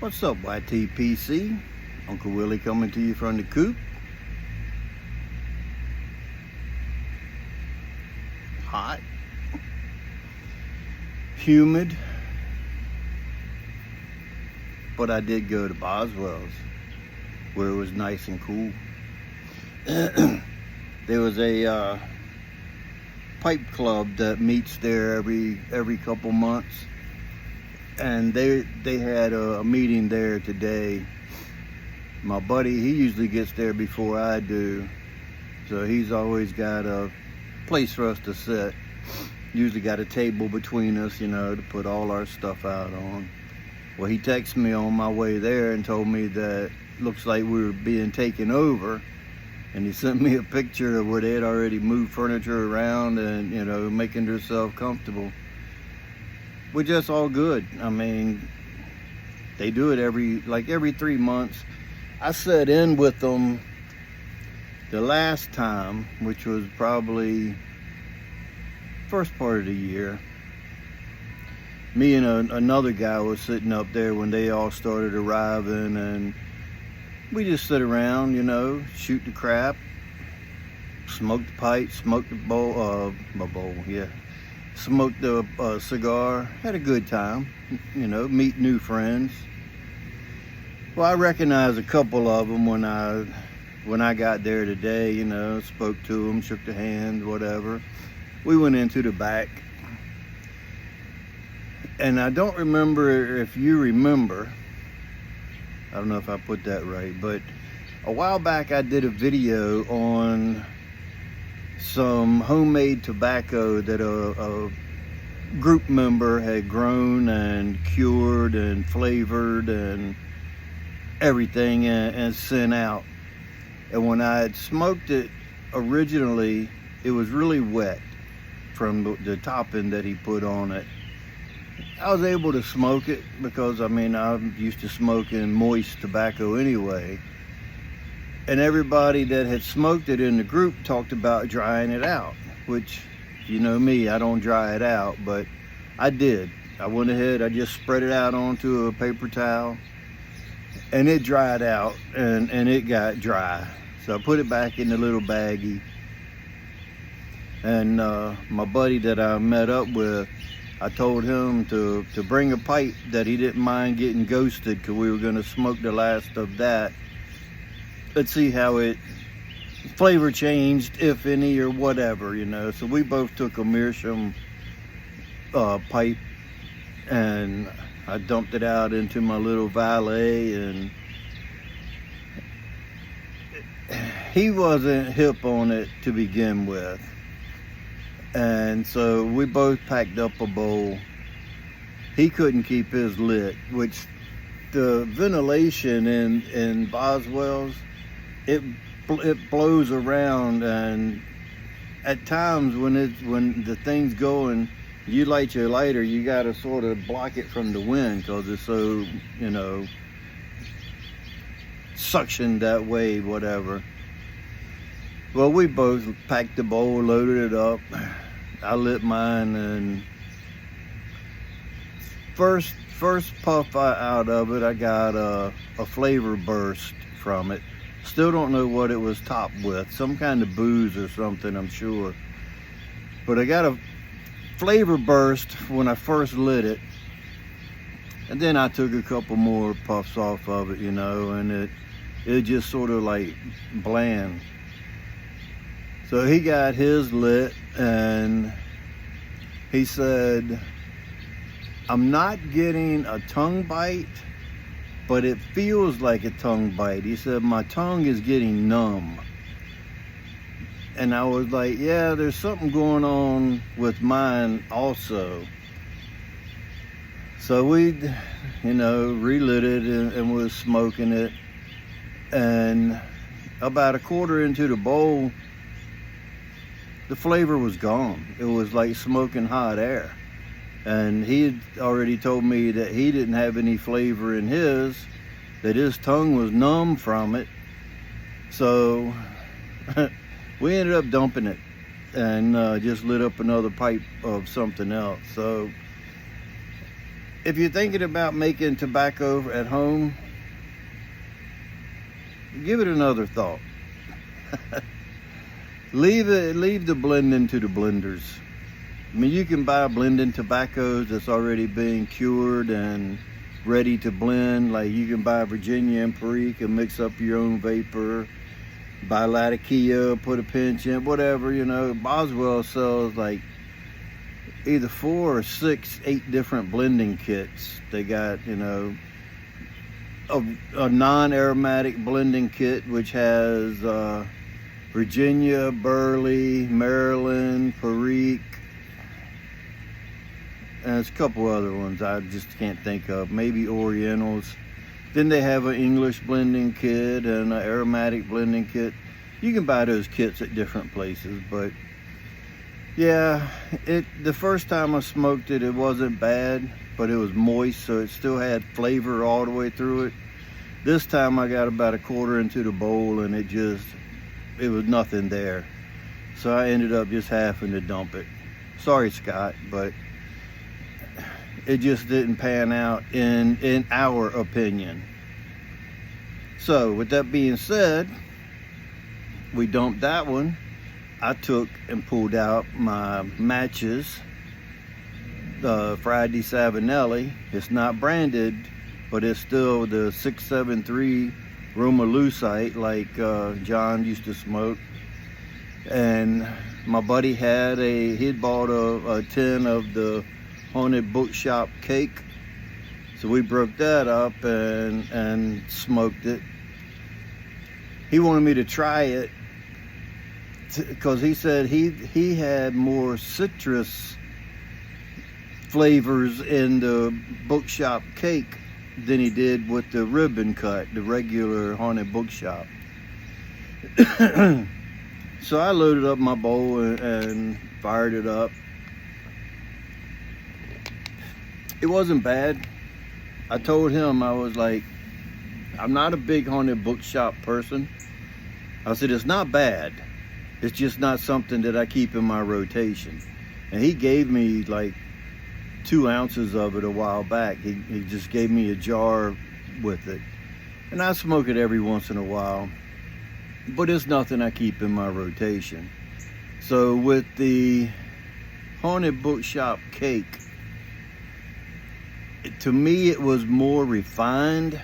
What's up, YTPC? Uncle Willie coming to you from the coop. Hot, humid, but I did go to Boswells where it was nice and cool. There was a pipe club that meets there every couple months, and they had a meeting there today. My buddy, he usually gets there before I do, so he's always got a place for us to sit. Usually got a table between us, to put all our stuff out on. Well, he texted me on my way there and told me that looks like we were being taken over, and he sent me a picture of where they had already moved furniture around and making themselves comfortable, which is all good. I mean, they do it every 3 months. I sat in with them the last time, which was probably first part of the year. Me and another guy was sitting up there when they all started arriving, and we just sit around, shoot the crap, smoke the pipe, smoke the smoked the cigar, had a good time, meet new friends. Well, I recognized a couple of them when I got there today, spoke to them, shook their hands, whatever. We went into the back, and I don't remember if you remember, I don't know if I put that right, but a while back I did a video on some homemade tobacco that a group member had grown and cured and flavored and everything and sent out. And when I had smoked it originally, it was really wet from the topping that he put on it. I was able to smoke it because I'm used to smoking moist tobacco anyway. And everybody that had smoked it in the group talked about drying it out, which, you know me, I don't dry it out, but I did. I went ahead, I just spread it out onto a paper towel, and it dried out, and it got dry. So I put it back in the little baggie. And my buddy that I met up with, I told him to bring a pipe that he didn't mind getting ghosted because we were going to smoke the last of that. Let's see how it flavor changed, if any, or whatever, So we both took a meerschaum pipe, and I dumped it out into my little valet, and he wasn't hip on it to begin with. And so we both packed up a bowl. He couldn't keep his lit, which the ventilation in Boswells, it blows around, and at times when the thing's going, you light your lighter, you got to sort of block it from the wind because it's so, suctioned that way, whatever. Well, we both packed the bowl, loaded it up. I lit mine, and first puff out of it, I got a flavor burst from it. Still don't know what it was topped with. Some kind of booze or something, I'm sure. But I got a flavor burst when I first lit it. And then I took a couple more puffs off of it, and it just sort of like bland. So he got his lit, and he said, I'm not getting a tongue bite, but it feels like a tongue bite. He said, my tongue is getting numb. And I was like, yeah, there's something going on with mine also. So we, relit it and was smoking it. And about a quarter into the bowl, the flavor was gone. It was like smoking hot air. And he had already told me that he didn't have any flavor in his, that his tongue was numb from it. So we ended up dumping it and just lit up another pipe of something else. So if you're thinking about making tobacco at home, give it another thought. Leave the blending to the blenders. I mean, you can buy blending tobaccos that's already been cured and ready to blend. Like you can buy Virginia and Perique and mix up your own vapor. Buy Latakia, put a pinch in, whatever, you know. Boswells sells like either 4 or 6, 8 different blending kits. They got, you know, a non-aromatic blending kit which has Virginia, Burley, Maryland, Perique, and there's a couple other ones I just can't think of, maybe Orientals. Then they have an English blending kit and an aromatic blending kit. You can buy those kits at different places, but yeah, the first time I smoked it, it wasn't bad, but it was moist, so it still had flavor all the way through it. This time I got about a quarter into the bowl and it was nothing there. So I ended up just having to dump it. Sorry, Scott, but it just didn't pan out in our opinion. So with that being said, we dumped that one. I took and pulled out my matches, the Friday Savinelli. It's not branded, but it's still the 673 Roma Lucite like John used to smoke. And my buddy he'd bought a tin of the Haunted Bookshop cake, so we broke that up and smoked it. He wanted me to try it because he said he had more citrus flavors in the Bookshop cake than he did with the ribbon cut, the regular Haunted Bookshop. So I loaded up my bowl and fired it up. It wasn't bad. I told him, I was like, I'm not a big Haunted Bookshop person. I said, it's not bad. It's just not something that I keep in my rotation. And he gave me like 2 ounces of it a while back. He just gave me a jar with it. And I smoke it every once in a while. But it's nothing I keep in my rotation. So with the Haunted Bookshop cake, to me it was more refined.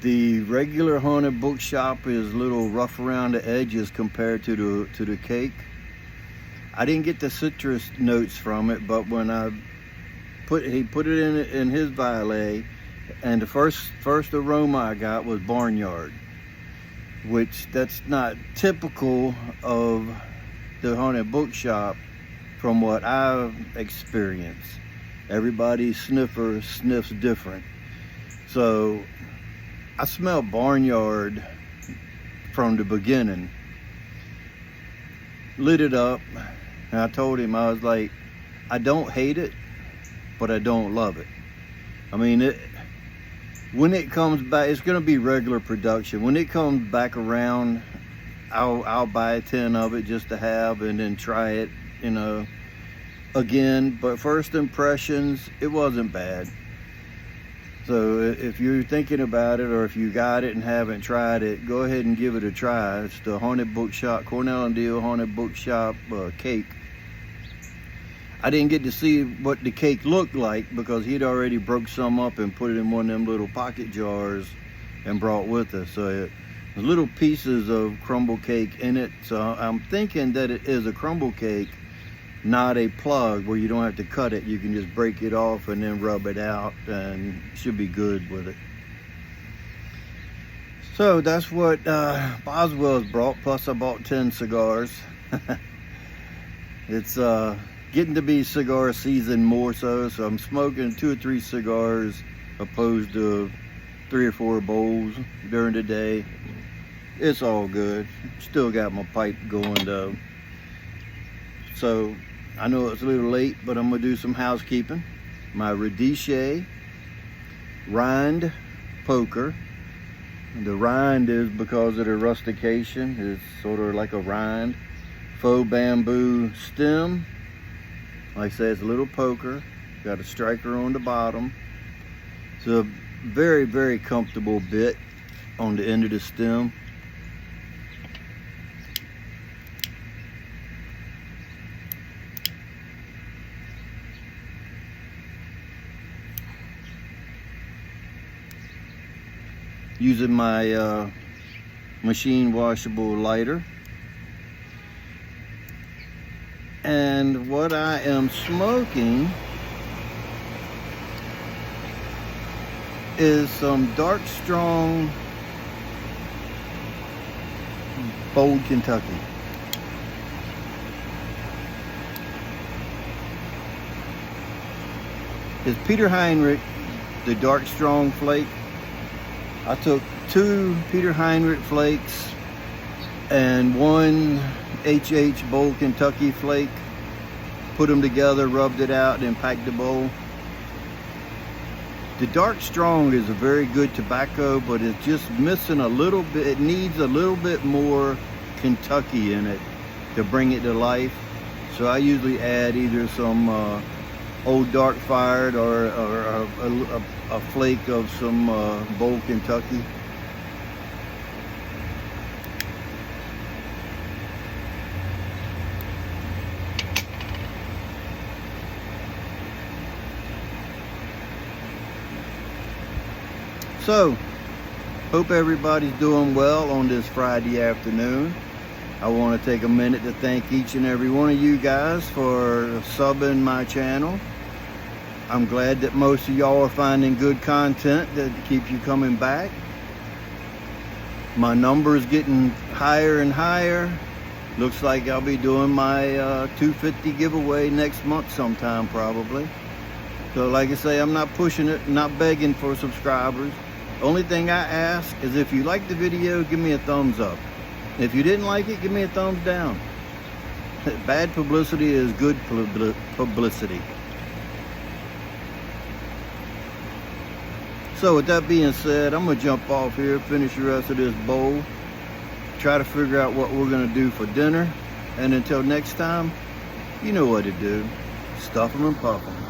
The regular Haunted Bookshop is a little rough around the edges compared to the cake. I didn't get the citrus notes from it, but when he put it in his violet, and the first aroma I got was Barnyard, which that's not typical of the Haunted Bookshop from what I've experienced. Everybody's sniffer sniffs different. So I smelled Barnyard from the beginning. Lit it up, and I told him, I was like, I don't hate it, but I don't love it. I mean, when it comes back, it's gonna be regular production. When it comes back around, I'll buy a tin of it just to have and then try it, you know, again. But first impressions, it wasn't bad. So if you're thinking about it, or if you got it and haven't tried it, go ahead and give it a try. It's the Haunted Bookshop, Cornell and Deal Haunted Bookshop cake. I didn't get to see what the cake looked like because he'd already broke some up and put it in one of them little pocket jars and brought with us. So there's little pieces of crumble cake in it. So I'm thinking that it is a crumble cake, not a plug where you don't have to cut it. You can just break it off and then rub it out, and should be good with it. So that's what Boswells brought, plus I bought 10 cigars. It's getting to be cigar season more so I'm smoking 2 or 3 cigars opposed to 3 or 4 bowls during the day. It's all good. Still got my pipe going though. So I know it's a little late, but I'm gonna do some housekeeping. My Radiche rind poker. The rind is because of the rustication. It's sort of like a rind. Faux bamboo stem. Like I said, it's a little poker. Got a striker on the bottom. It's a very, very comfortable bit on the end of the stem. Using my machine washable lighter. And what I am smoking is some dark strong Bold Kentucky. It's Peter Heinrich, the dark strong flake. I took 2 Peter Heinrich flakes and 1 HH Bold Kentucky flake, put them together, rubbed it out, then packed the bowl. The dark strong is a very good tobacco, but it's just missing a little bit. It needs a little bit more Kentucky in it to bring it to life. So I usually add either some Old Dark Fired or a flake of some Bold Kentucky. So, hope everybody's doing well on this Friday afternoon. I want to take a minute to thank each and every one of you guys for subbing my channel. I'm glad that most of y'all are finding good content that keeps you coming back. My number is getting higher and higher. Looks like I'll be doing my 250 giveaway next month sometime probably. So like I say, I'm not pushing it, not begging for subscribers. Only thing I ask is if you like the video, give me a thumbs up. If you didn't like it, give me a thumbs down. Bad publicity is good publicity. So with that being said, I'm gonna jump off here, finish the rest of this bowl, try to figure out what we're gonna do for dinner. And until next time, you know what to do. Stuff them and puff them.